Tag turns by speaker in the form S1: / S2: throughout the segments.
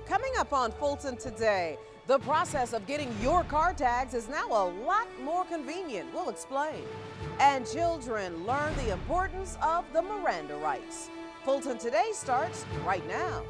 S1: Coming up on Fulton Today, the process of getting your car tags is now a lot more convenient. We'll explain. And children learn the importance of the Miranda rights. Fulton Today starts right now.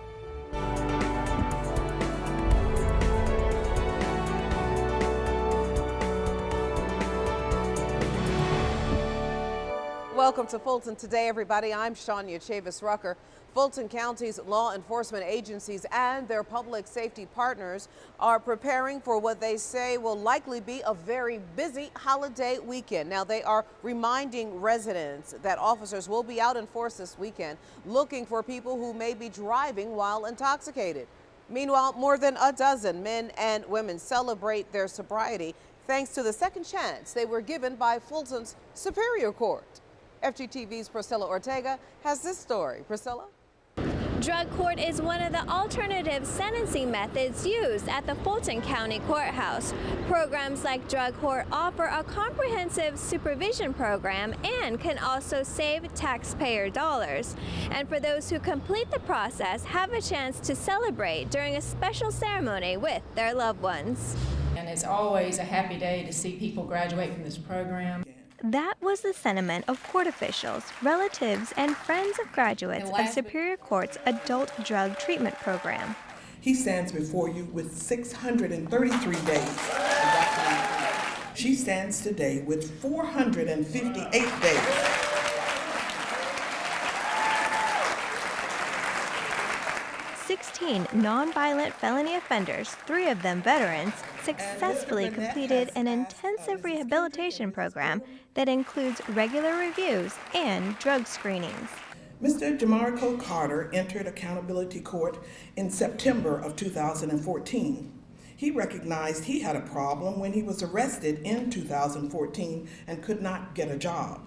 S1: Welcome to Fulton Today, everybody. I'm Shania Chavis-Rucker. Fulton County's law enforcement agencies and their public safety partners are preparing for what they say will likely be a very busy holiday weekend. Now, they are reminding residents that officers will be out in force this weekend looking for people who may be driving while intoxicated. Meanwhile, more than a dozen men and women celebrate their sobriety thanks to the second chance they were given by Fulton's Superior Court. FGTV's Priscilla Ortega has this story. Priscilla?
S2: Drug court is one of the alternative sentencing methods used at the Fulton County Courthouse. Programs like drug court offer a comprehensive supervision program and can also save taxpayer dollars. And for those who complete the process, have a chance to celebrate during a special ceremony with their loved ones.
S3: And it's always a happy day to see people graduate from this program.
S2: That was the sentiment of court officials, relatives, and friends of graduates of Superior Court's adult drug treatment program.
S4: He stands before you with 633 days. She stands today with 458 days.
S2: 16 nonviolent felony offenders, 3 of them veterans, successfully completed an intensive rehabilitation program that includes regular reviews and drug screenings.
S4: Mr. Jamarco Carter entered accountability court in September of 2014. He recognized he had a problem when he was arrested in 2014 and could not get a job.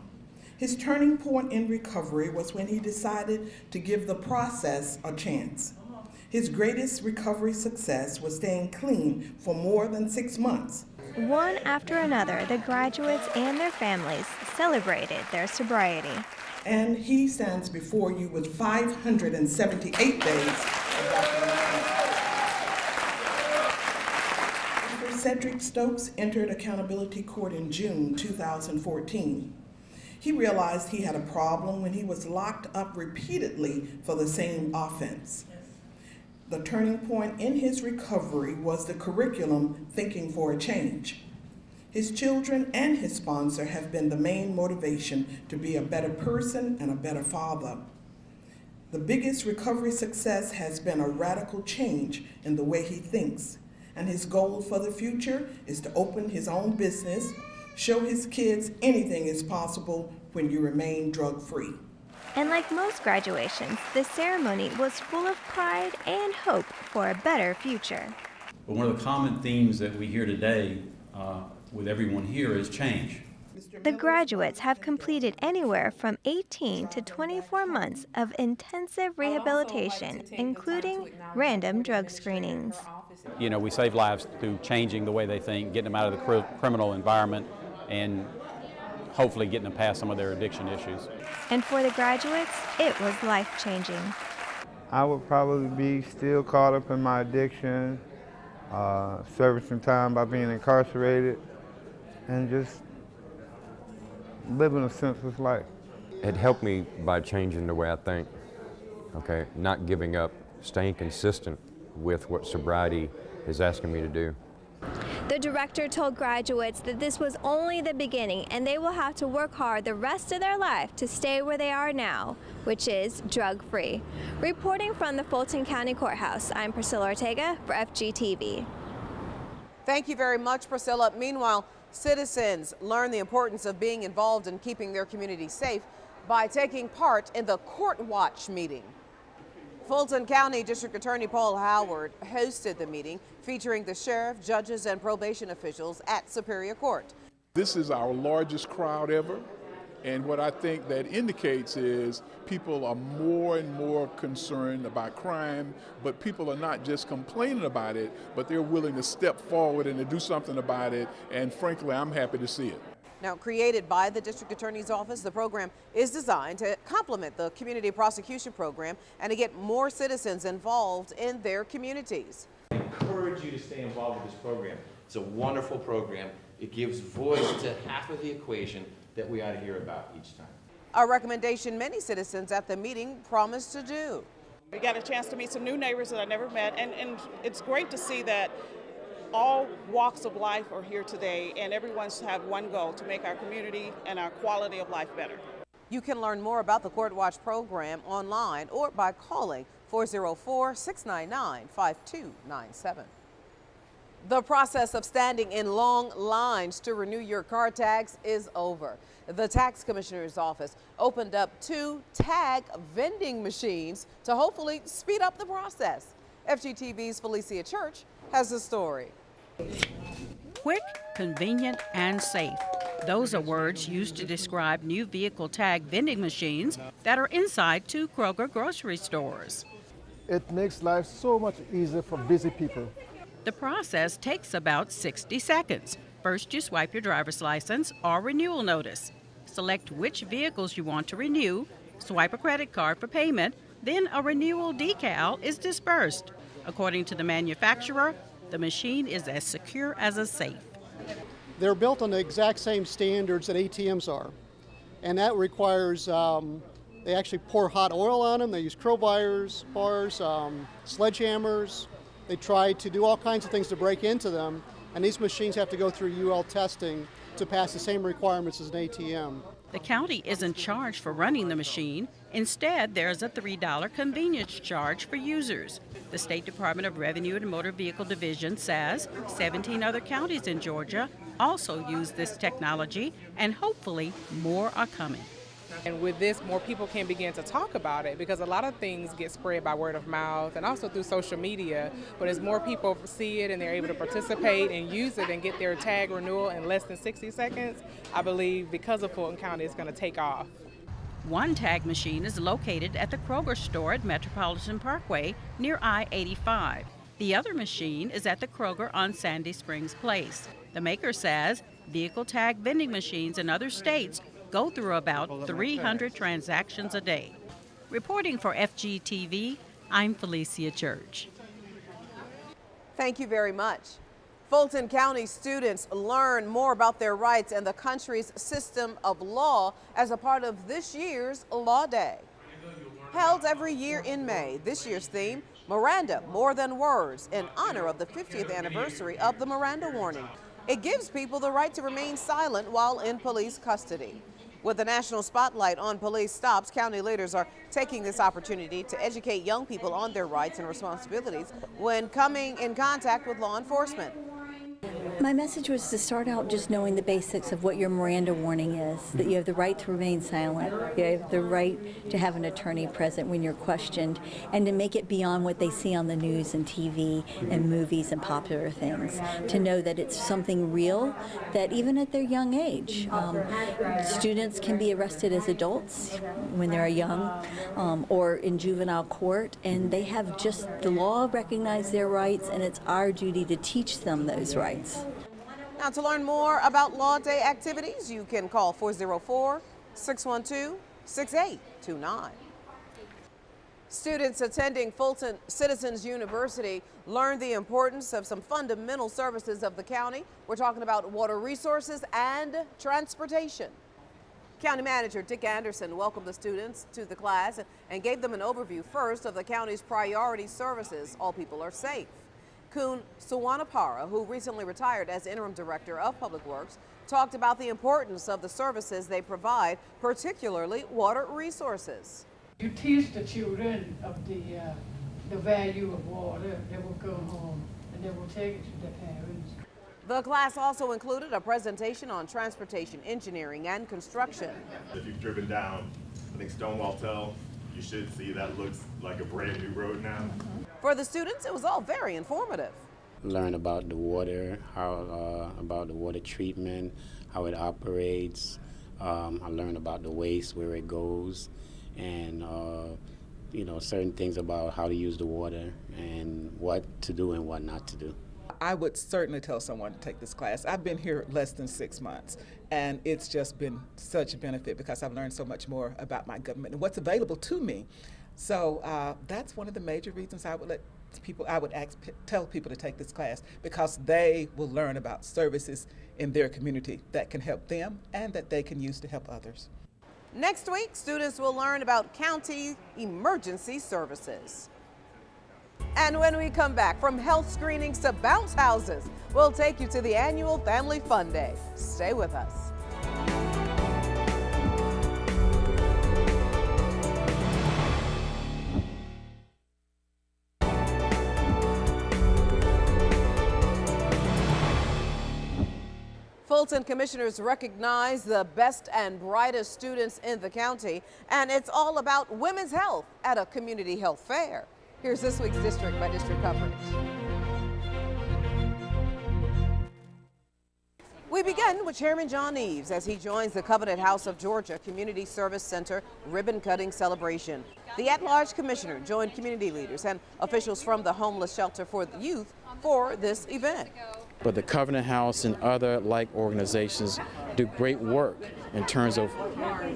S4: His turning point in recovery was when he decided to give the process a chance. His greatest recovery success was staying clean for more than 6 months.
S2: One after another, the graduates and their families celebrated their sobriety.
S4: And he stands before you with 578 days of documentation. Mr. Cedric Stokes entered accountability court in June 2014. He realized he had a problem when he was locked up repeatedly for the same offense. The turning point in his recovery was the curriculum Thinking for a Change. His children and his sponsor have been the main motivation to be a better person and a better father. The biggest recovery success has been a radical change in the way he thinks, and his goal for the future is to open his own business, show his kids anything is possible when you remain drug-free.
S2: And like most graduations, the ceremony was full of pride and hope for a better future.
S5: But one of the common themes that we hear today with everyone here is change.
S2: The graduates have completed anywhere from 18 to 24 months of intensive rehabilitation, including random drug screenings.
S6: You know, we save lives through changing the way they think, getting them out of the criminal environment, and hopefully getting them past some of their addiction issues.
S2: And for the graduates, it was life-changing.
S7: I would probably be still caught up in my addiction, serving time by being incarcerated, and just living a senseless life.
S8: It helped me by changing the way I think, okay? Not giving up, staying consistent with what sobriety is asking me to do.
S2: The director told graduates that this was only the beginning and they will have to work hard the rest of their life to stay where they are now, which is drug-free. Reporting from the Fulton County Courthouse, I'm Priscilla Ortega for FGTV.
S1: Thank you very much, Priscilla. Meanwhile, citizens learn the importance of being involved in keeping their community safe by taking part in the Court Watch meeting. Fulton County District Attorney Paul Howard hosted the meeting featuring the sheriff, judges, and probation officials at Superior Court.
S9: This is our largest crowd ever, and what I think that indicates is people are more and more concerned about crime, but people are not just complaining about it, but they're willing to step forward and to do something about it, and frankly, I'm happy to see it.
S1: Now, created by the District Attorney's Office, the program is designed to complement the community prosecution program and to get more citizens involved in their communities.
S10: I encourage you to stay involved with this program. It's a wonderful program. It gives voice to half of the equation that we ought to hear about each time.
S1: A recommendation many citizens at the meeting promised to do.
S11: We got a chance to meet some new neighbors that I never met, and it's great to see that all walks of life are here today, and everyone's had one goal: to make our community and our quality of life better.
S1: You can learn more about the Court Watch program online or by calling 404-699-5297. The process of standing in long lines to renew your car tags is over. The Tax Commissioner's Office opened up 2 tag vending machines to hopefully speed up the process. FGTV's Felicia Church has the story.
S12: Quick, convenient, and safe. Those are words used to describe new vehicle tag vending machines that are inside 2 Kroger grocery stores.
S13: It makes life so much easier for busy people.
S12: The process takes about 60 seconds. First, you swipe your driver's license or renewal notice. Select which vehicles you want to renew, swipe a credit card for payment, then a renewal decal is dispersed. According to the manufacturer, the machine is as secure as a safe.
S14: They're built on the exact same standards that ATMs are, and that requires they actually pour hot oil on them. They use crowbars, sledgehammers. They try to do all kinds of things to break into them, and these machines have to go through UL testing to pass the same requirements as an ATM.
S12: The county isn't charged for running the machine. Instead, there's a $3 convenience charge for users. The State Department of Revenue and Motor Vehicle Division says 17 other counties in Georgia also use this technology, and hopefully more are coming.
S15: And with this, more people can begin to talk about it, because a lot of things get spread by word of mouth and also through social media. But as more people see it and they're able to participate and use it and get their tag renewal in less than 60 seconds, I believe because of Fulton County, it's going to take off.
S12: One tag machine is located at the Kroger store at Metropolitan Parkway near I-85. The other machine is at the Kroger on Sandy Springs Place. The maker says vehicle tag vending machines in other states go through about 300 transactions a day. Reporting for FGTV, I'm Felicia Church.
S1: Thank you very much. Fulton County students learn more about their rights and the country's system of law as a part of this year's Law Day. Held every year in May, this year's theme, Miranda, More Than Words, in honor of the 50th anniversary of the Miranda warning. It gives people the right to remain silent while in police custody. With the national spotlight on police stops, county leaders are taking this opportunity to educate young people on their rights and responsibilities when coming in contact with law enforcement.
S16: My message was to start out just knowing the basics of what your Miranda warning is, that you have the right to remain silent, you have the right to have an attorney present when you're questioned, and to make it beyond what they see on the news and TV and movies and popular things, to know that it's something real, that even at their young age, students can be arrested as adults when they're young or in juvenile court, and they have just, the law recognizes their rights, and it's our duty to teach them those rights.
S1: Now, to learn more about Law Day activities, you can call 404-612-6829. Students attending Fulton Citizens University learn the importance of some fundamental services of the county. We're talking about water resources and transportation. County Manager Dick Anderson welcomed the students to the class and gave them an overview first of the county's priority services. All people are safe. Kun Suwanapara, who recently retired as interim director of Public Works, talked about the importance of the services they provide, particularly water resources.
S17: You teach the children of the value of water. They will go home and they will take it to their parents.
S1: The class also included a presentation on transportation engineering and construction.
S18: If you've driven down, I think Stonewall Tell, you should see that looks like a brand new road now.
S1: For the students, it was all very informative.
S19: Learn about the water, about the water treatment, how it operates. I learned about the waste, where it goes, and certain things about how to use the water and what to do and what not to do.
S20: I would certainly tell someone to take this class. I've been here less than 6 months, and it's just been such a benefit because I've learned so much more about my government and what's available to me. So that's one of the major reasons I would tell people to take this class, because they will learn about services in their community that can help them and that they can use to help others.
S1: Next week, students will learn about county emergency services. And when we come back, from health screenings to bounce houses, we'll take you to the annual Family Fun Day. Stay with us. Fulton commissioners recognize the best and brightest students in the county, and it's all about women's health at a community health fair. Here's this week's district by district coverage. We begin with Chairman John Eves as he joins the Covenant House of Georgia Community Service Center ribbon cutting celebration. The at-large commissioner joined community leaders and officials from the homeless shelter for the youth for this event.
S21: But the Covenant House and other like organizations do great work in terms of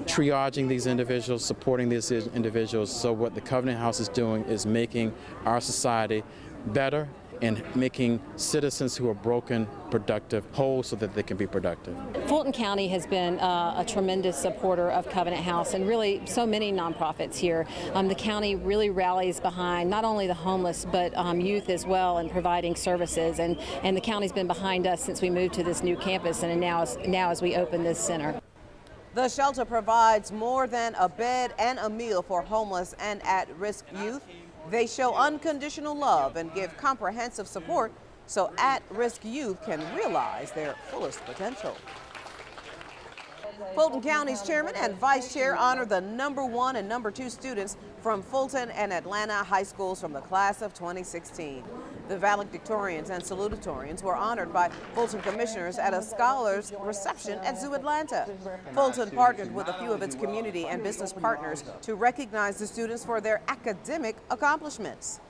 S21: triaging these individuals, supporting these individuals. So what the Covenant House is doing is making our society better and making citizens who are broken productive, whole, so that they can be productive.
S22: Fulton County has been a tremendous supporter of Covenant House and really so many nonprofits here. The county really rallies behind not only the homeless but youth as well in providing services, and the county's been behind us since we moved to this new campus and now as we open this center.
S1: The shelter provides more than a bed and a meal for homeless and at-risk youth. They show unconditional love and give comprehensive support so at-risk youth can realize their fullest potential. Fulton County's chairman and vice chair honor the #1 and #2 students from Fulton and Atlanta high schools from the class of 2016. The valedictorians and salutatorians were honored by Fulton commissioners at a scholars reception at Zoo Atlanta. Fulton partnered with a few of its community and business partners to recognize the students for their academic accomplishments.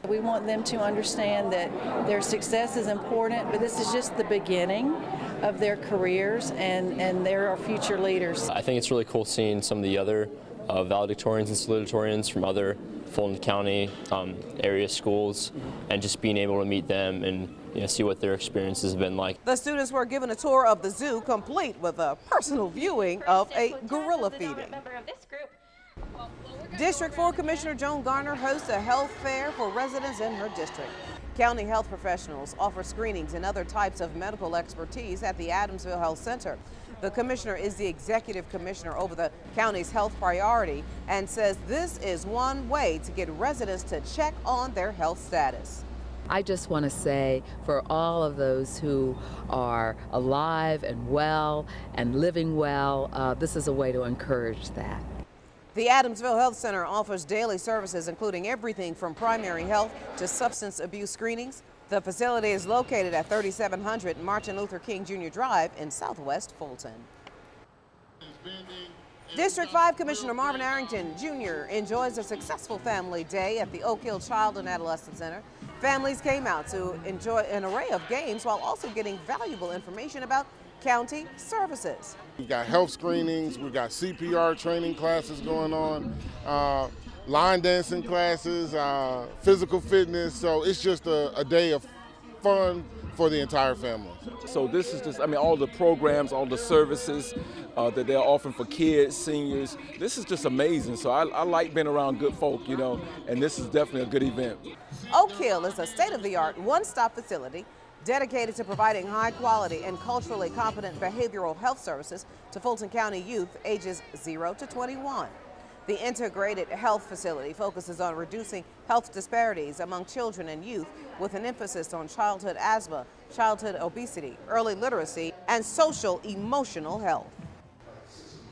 S23: We want them to understand that their success is important, but this is just the beginning of their careers, and they're our future leaders.
S24: I think it's really cool seeing some of the other valedictorians and salutatorians from other Fulton County area schools, and just being able to meet them and see what their experiences have been like.
S1: The students were given a tour of the zoo, complete with a personal viewing of a gorilla feeding. District 4 Commissioner Joan Garner hosts a health fair for residents in her district. County health professionals offer screenings and other types of medical expertise at the Adamsville Health Center. The commissioner is the executive commissioner over the county's health priority and says this is one way to get residents to check on their health status.
S25: I just want to say, for all of those who are alive and well and living well, this is a way to encourage that.
S1: The Adamsville Health Center offers daily services including everything from primary health to substance abuse screenings. The facility is located at 3700 Martin Luther King Jr. Drive in Southwest Fulton. District 5 Commissioner Marvin Arrington Jr. enjoys a successful family day at the Oak Hill Child and Adolescent Center. Families came out to enjoy an array of games while also getting valuable information about county services.
S26: We've got health screenings, we've got CPR training classes going on, line dancing classes, physical fitness, so it's just a day of fun for the entire family.
S27: So this is just, all the programs, all the services that they're offering for kids, seniors, this is just amazing. So I like being around good folk, and this is definitely a good event.
S1: Oak Hill is a state-of-the-art one-stop facility dedicated to providing high-quality and culturally competent behavioral health services to Fulton County youth ages 0 to 21. The integrated health facility focuses on reducing health disparities among children and youth with an emphasis on childhood asthma, childhood obesity, early literacy, and social-emotional health.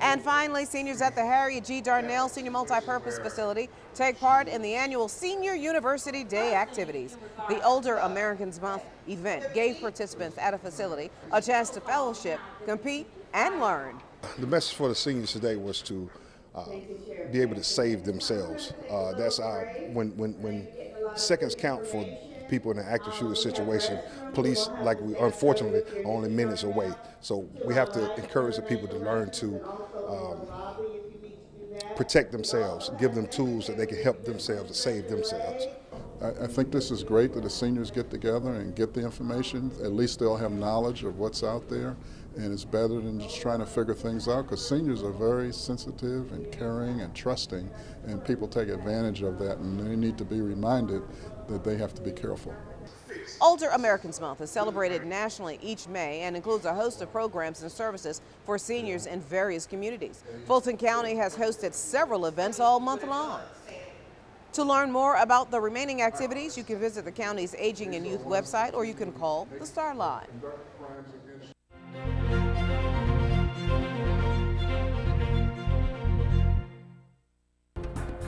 S1: And finally, seniors at the Harriet G. Darnell Senior Multipurpose Facility take part in the annual Senior University Day activities. The Older Americans Month event gave participants at a facility a chance to fellowship, compete, and learn.
S28: The message for the seniors today was to be able to save themselves. That's when seconds count for people in an active shooter situation. Police, like we unfortunately, are only minutes away. So we have to encourage the people to learn to protect themselves, give them tools that they can help themselves to save themselves.
S2: I think this is great that the seniors get together and get the information. At least they'll have knowledge of what's out there, and it's better than just trying to figure things out, because seniors are very sensitive and caring and trusting, and people take advantage of that, and they need to be reminded that they have to be careful.
S1: Older Americans Month is celebrated nationally each May and includes a host of programs and services for seniors in various communities. Fulton County has hosted several events all month long. To learn more about the remaining activities, you can visit the county's Aging and Youth website, or you can call the STARline.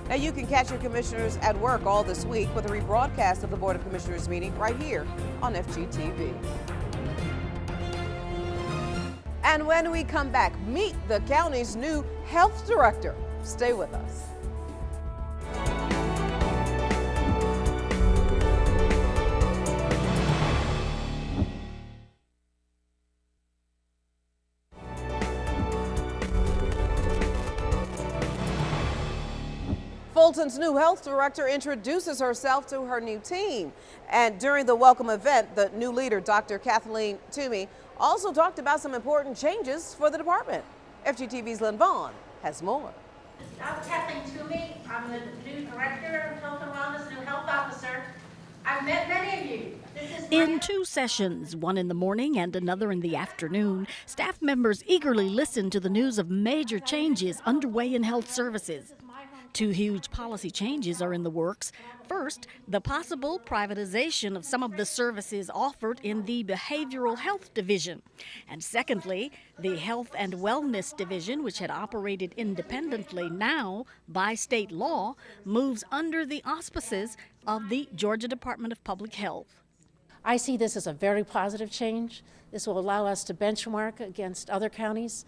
S1: Now you can catch your commissioners at work all this week with a rebroadcast of the Board of Commissioners meeting right here on FGTV. And when we come back, meet the county's new health director. Stay with us. Fulton's new health director introduces herself to her new team. And during the welcome event, the new leader, Dr. Kathleen Toomey, also talked about some important changes for the department. FGTV's LYN VAUGHN has more.
S3: I'm Kathleen Toomey. I'm the new director of Health and Wellness, new health officer. I've met many of you.
S4: In two sessions, one in the morning and another in the afternoon, staff members eagerly listened to the news of major changes underway in health services. Two huge policy changes are in the works. First, the possible privatization of some of the services offered in the Behavioral Health Division. And secondly, the Health and Wellness Division, which had operated independently, now, by state law, moves under the auspices of the Georgia Department of Public Health.
S5: I see this as a very positive change. This will allow us to benchmark against other counties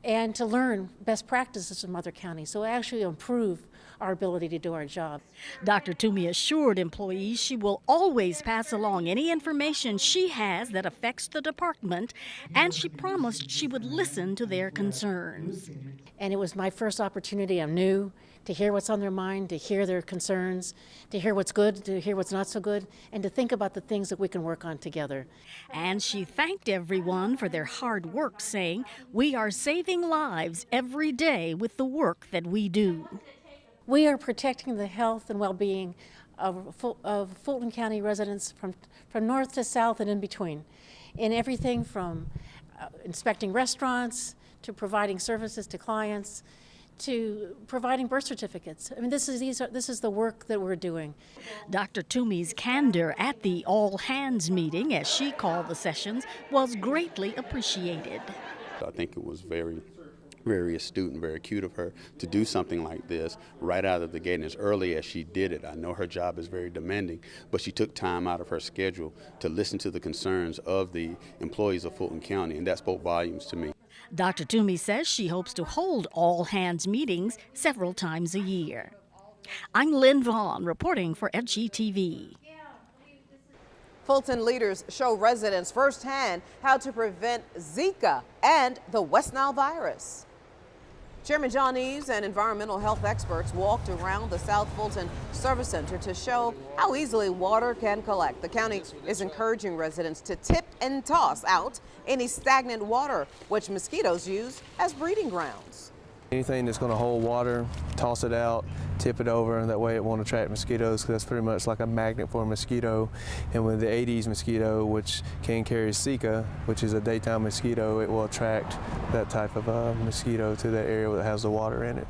S5: and to learn best practices from other counties, so actually improve our ability to do our job.
S4: Dr. Toomey assured employees she will always pass along any information she has that affects the department, and she promised she would listen to their concerns.
S5: And it was my first opportunity. I'm new, to hear what's on their mind, to hear their concerns, to hear what's good, to hear what's not so good, and to think about the things that we can work on together.
S4: And she thanked everyone for their hard work, saying, "We are saving lives every day with the work that we do."
S5: We are protecting the health and well-being of Fulton County residents from north to south and in between, in everything from inspecting restaurants to providing services to clients, to providing birth certificates. I mean, this is the work that we're doing.
S4: Dr. Toomey's candor at the all-hands meeting, as she called the sessions, was greatly appreciated.
S6: I think it was very astute and very cute of her to do something like this right out of the gate and as early as she did it. I know her job is very demanding, but she took time out of her schedule to listen to the concerns of the employees of Fulton County, and that spoke volumes to me.
S4: Dr. Toomey says she hopes to hold all-hands meetings several times a year. I'm LYN VAUGHN reporting for FGTV.
S1: Fulton leaders show residents firsthand how to prevent Zika and the West Nile virus. Chairman John Eves and environmental health experts walked around the South Fulton Service Center to show how easily water can collect. The county is encouraging residents to tip and toss out any stagnant water, which mosquitoes use as breeding grounds.
S7: Anything that's going to hold water, toss it out, tip it over, and that way it won't attract mosquitoes, because that's pretty much like a magnet for a mosquito. And with the Aedes mosquito, which can carry Zika, which is a daytime mosquito, it will attract that type of mosquito to that area that has the water in it.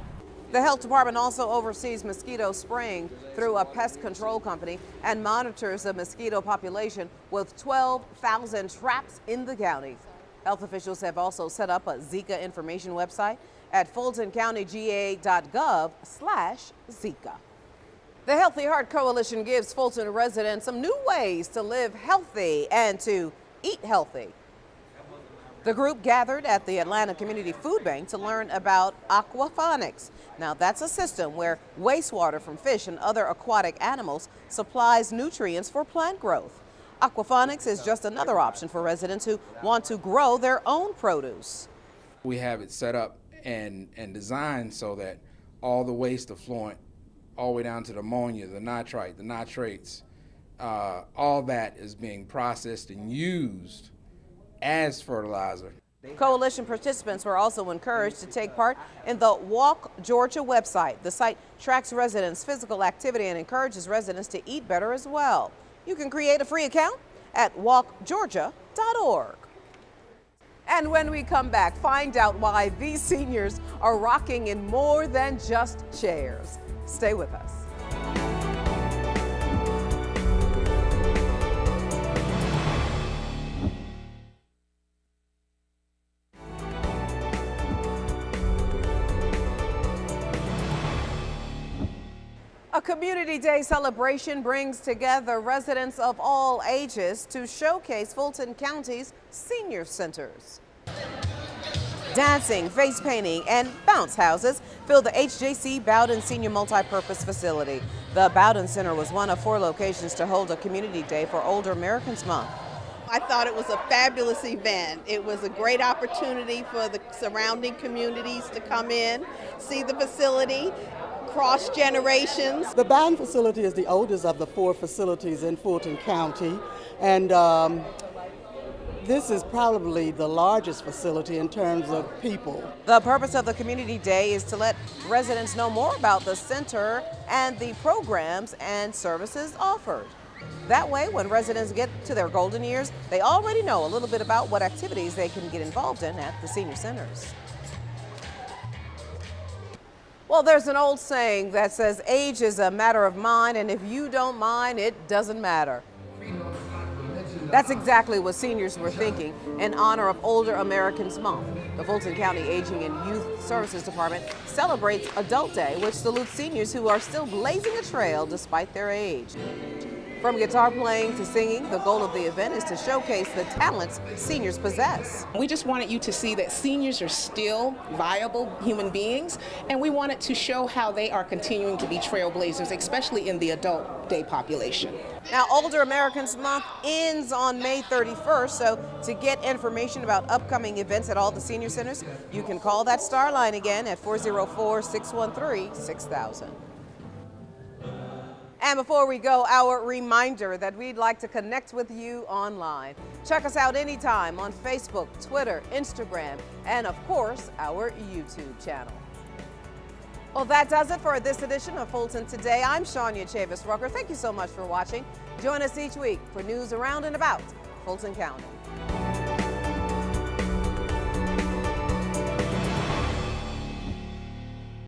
S1: The health department also oversees mosquito spraying through a pest control company and monitors the mosquito population with 12,000 traps in the county. Health officials have also set up a Zika information website at fultoncountyga.gov/Zika. The Healthy Heart Coalition gives Fulton residents some new ways to live healthy and to eat healthy. The group gathered at the Atlanta Community Food Bank to learn about aquaponics. Now that's a system where wastewater from fish and other aquatic animals supplies nutrients for plant growth. Aquaponics is just another option for residents who want to grow their own produce.
S8: We have it set up and designed so that all the waste effluent, all the way down to the ammonia, the nitrite, the nitrates, all that is being processed and used as fertilizer.
S1: Coalition participants were also encouraged to take part in the Walk Georgia website. The site tracks residents' physical activity and encourages residents to eat better as well. You can create a free account at walkgeorgia.org. And when we come back, find out why these seniors are rocking in more than just chairs. Stay with us. A Community Day celebration brings together residents of all ages to showcase Fulton County's senior centers. Dancing, face painting, and bounce houses fill the HJC Bowden Senior Multi-Purpose Facility. The Bowden Center was one of 4 locations to hold a Community Day for Older Americans Month.
S9: I thought it was a fabulous event. It was a great opportunity for the surrounding communities to come in, see the facility, cross generations.
S10: The Bowden facility is the oldest of the 4 facilities in Fulton County, and this is probably the largest facility in terms of people.
S1: The purpose of the Community Day is to let residents know more about the center and the programs and services offered. That way, when residents get to their golden years, they already know a little bit about what activities they can get involved in at the senior centers. Well, there's an old saying that says age is a matter of mind, and if you don't mind, it doesn't matter. That's exactly what seniors were thinking in honor of Older Americans Month. The Fulton County Aging and Youth Services Department celebrates Adult Day, which salutes seniors who are still blazing a trail despite their age. From guitar playing to singing, the goal of the event is to showcase the talents seniors possess.
S11: We just wanted you to see that seniors are still viable human beings, and we wanted to show how they are continuing to be trailblazers, especially in the adult day population.
S1: Now, Older Americans Month ends on May 31st, so to get information about upcoming events at all the senior centers, you can call that STARline again at 404-613-6000. And before we go, our reminder that we'd like to connect with you online. Check us out anytime on Facebook, Twitter, Instagram, and of course, our YouTube channel. Well, that does it for this edition of Fulton Today. I'm Shania Chavis-Rucker. Thank you so much for watching. Join us each week for news around and about Fulton County.